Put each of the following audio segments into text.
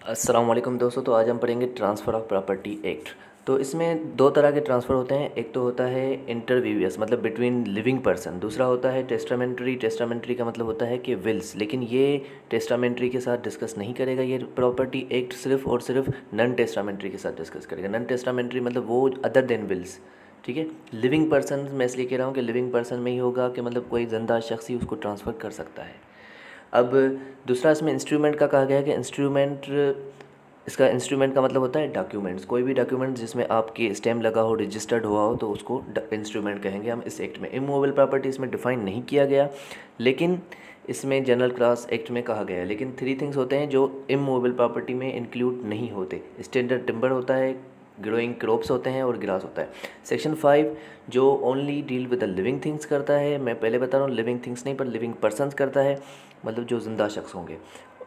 अस्सलाम वालेकुम दोस्तों। तो आज हम पढ़ेंगे ट्रांसफ़र ऑफ प्रॉपर्टी एक्ट। तो इसमें दो तरह के ट्रांसफ़र होते हैं। एक तो होता है इंटरवीवियस मतलब बिटवीन लिविंग पर्सन, दूसरा होता है टेस्टामेंट्री। टेस्टामेंट्री का मतलब होता है कि विल्स, लेकिन ये टेस्टामेंट्री के साथ डिस्कस नहीं करेगा। ये प्रॉपर्टी एक्ट सिर्फ और सिर्फ नन टेस्टामेंट्री के साथ डिस्कस करेगा। नन टेस्टामेंट्री मतलब वो अदर देन विल्स, ठीक है। लिविंग पर्सन मैं इसलिए कह रहा हूँ कि लिविंग पर्सन में ही होगा कि मतलब कोई जिंदा शख्स ही उसको ट्रांसफ़र कर सकता है। अब दूसरा इसमें इंस्ट्रूमेंट का कहा गया है कि इसका इंस्ट्रूमेंट का मतलब होता है डॉक्यूमेंट्स। कोई भी डॉक्यूमेंट जिसमें आपकी स्टैम्प लगा हो, रजिस्टर्ड हुआ हो, तो उसको इंस्ट्रूमेंट कहेंगे हम इस एक्ट में। इमूवेबल प्रॉपर्टी इसमें डिफाइन नहीं किया गया, लेकिन इसमें जनरल क्लास एक्ट में कहा गया है। लेकिन 3 थिंग्स होते हैं जो इमूवेबल प्रॉपर्टी में इंक्लूड नहीं होते। स्टैंडर्ड टिम्बर होता है, ग्रोइंग क्रॉप्स होते हैं और ग्रास होता है। सेक्शन 5 जो only deal with the living things करता है। मैं पहले बता रहा हूँ लिविंग थिंग्स नहीं पर लिविंग पर्सनस करता है, मतलब जो जिंदा शख्स होंगे।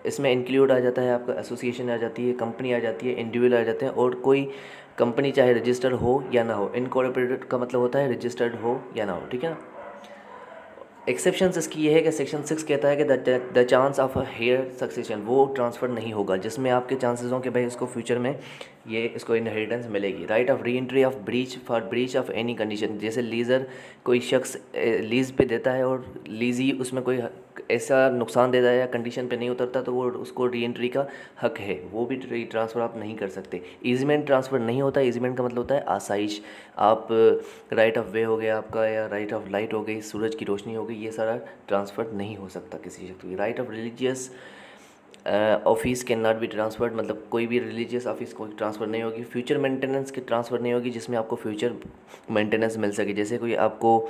इसमें इंक्लूड आ जाता है आपका एसोसिएशन आ जाती है, कंपनी आ जाती है, इंडिविजुअल आ जाते हैं, और कोई कंपनी चाहे रजिस्टर्ड हो या ना हो। इनकॉर्पोरेटेड का मतलब होता है रजिस्टर्ड हो या ना हो, ठीक है ना। एक्सेप्शंस इसकी ये है कि सेक्शन 6 कहता है कि the chance of a heir succession वो ट्रांसफ़र नहीं होगा जिसमें आपके चांसेस हों कि भाई इसको फ्यूचर में इसको इनहेरिटेंस मिलेगी। Right of re entry of breach for breach of any condition, जैसे लीज़र कोई शख्स लीज़ पे देता है और लीज़ी उसमें कोई ऐसा नुकसान देता है या कंडीशन पे नहीं उतरता तो वो उसको री एंट्री का हक है, वो भी ट्रांसफ़र आप नहीं कर सकते। ईजमेंट ट्रांसफ़र नहीं होता। ईजमेंट का मतलब होता है आसाइश। आप राइट ऑफ वे हो गया आपका, या राइट ऑफ लाइट हो गई, सूरज की रोशनी हो गई, ये सारा ट्रांसफ़र नहीं हो सकता किसी शख्स की। Right of religious office can not be transferred, मतलब कोई भी रिलीजियस ऑफिस को ट्रांसफ़र नहीं होगी। फ्यूचर मेंटेनेंस की ट्रांसफ़र नहीं होगी जिसमें आपको फ्यूचर मेंटेनेंस मिल सके। जैसे कोई आपको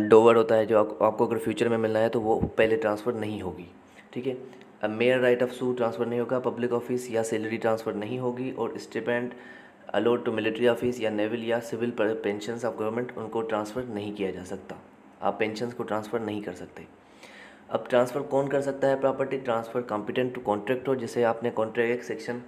डोवर होता है जो आपको अगर फ्यूचर में मिलना है तो वो पहले ट्रांसफ़र नहीं होगी, ठीक है। अब mere right of sue transfer नहीं होगा। पब्लिक ऑफिस या सैलरी ट्रांसफ़र नहीं होगी। और stipend allot to military office या नेवल या सिविल पेंशंस ऑफ गवर्नमेंट उनको ट्रांसफ़र नहीं किया जा सकता। आप पेंशंस को ट्रांसफ़र नहीं कर सकते। अब ट्रांसफ़र कौन कर सकता है property transfer? Competent to contractor, जैसे आपने कॉन्ट्रैक्ट सेक्शन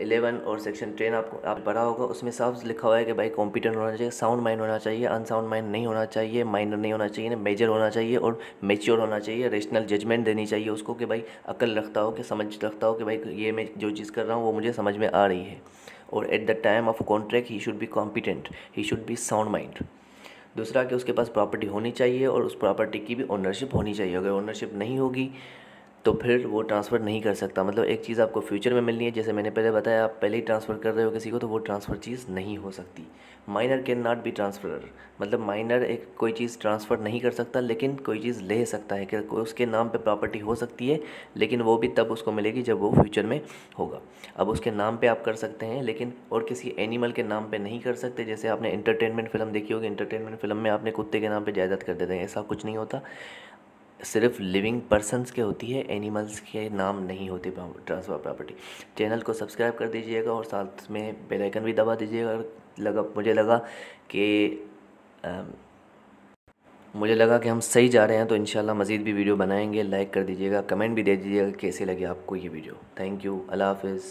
11 और सेक्शन 10 आप पढ़ा होगा, उसमें साफ लिखा हुआ है कि भाई कॉम्पिटेंट होना चाहिए, साउंड माइंड होना चाहिए, अनसाउंड माइंड नहीं होना चाहिए, माइनर नहीं होना चाहिए, मेजर होना चाहिए और मेच्योर होना चाहिए। रेशनल जजमेंट देनी चाहिए उसको कि भाई अकल रखता हो, कि समझ रखता हो कि भाई ये मैं जो चीज़ कर रहा हूँ वो मुझे समझ में आ रही है। और at the time of contract he should be competent, he should be sound mind. दूसरा कि उसके पास प्रॉपर्टी होनी चाहिए और उस प्रॉपर्टी की भी ओनरशिप होनी चाहिए। अगर ओनरशिप नहीं होगी तो फिर वो ट्रांसफ़र नहीं कर सकता। मतलब एक चीज़ आपको फ्यूचर में मिलनी है, जैसे मैंने पहले बताया, आप पहले ही ट्रांसफ़र कर रहे हो किसी को तो वो ट्रांसफ़र चीज़ नहीं हो सकती। Minor can not be transferor, मतलब माइनर एक कोई चीज़ ट्रांसफ़र नहीं कर सकता लेकिन कोई चीज़ ले सकता है, कि उसके नाम पे प्रॉपर्टी हो सकती है, लेकिन वो भी तब उसको मिलेगी जब वो फ्यूचर में होगा। अब उसके नाम पे आप कर सकते हैं लेकिन और किसी एनिमल के नाम पे नहीं कर सकते। जैसे आपने इंटरटेनमेंट फ़िल्म देखी होगी, इंटरटेनमेंट फ़िल्म में आपने कुत्ते के नाम पे जायदाद कर देते हैं, ऐसा कुछ नहीं होता। सिर्फ लिविंग पर्सन्स के होती है, एनिमल्स के नाम नहीं होते ट्रांसफ़र प्रॉपर्टी। चैनल को सब्सक्राइब कर दीजिएगा और साथ में बेल आइकन भी दबा दीजिएगा। कि मुझे लगा कि हम सही जा रहे हैं, तो इंशाल्लाह मज़ीद भी वीडियो बनाएंगे। लाइक कर दीजिएगा, कमेंट भी दे दीजिएगा कैसे लगे आपको ये वीडियो। थैंक यू, अल्लाह हाफ़िज़।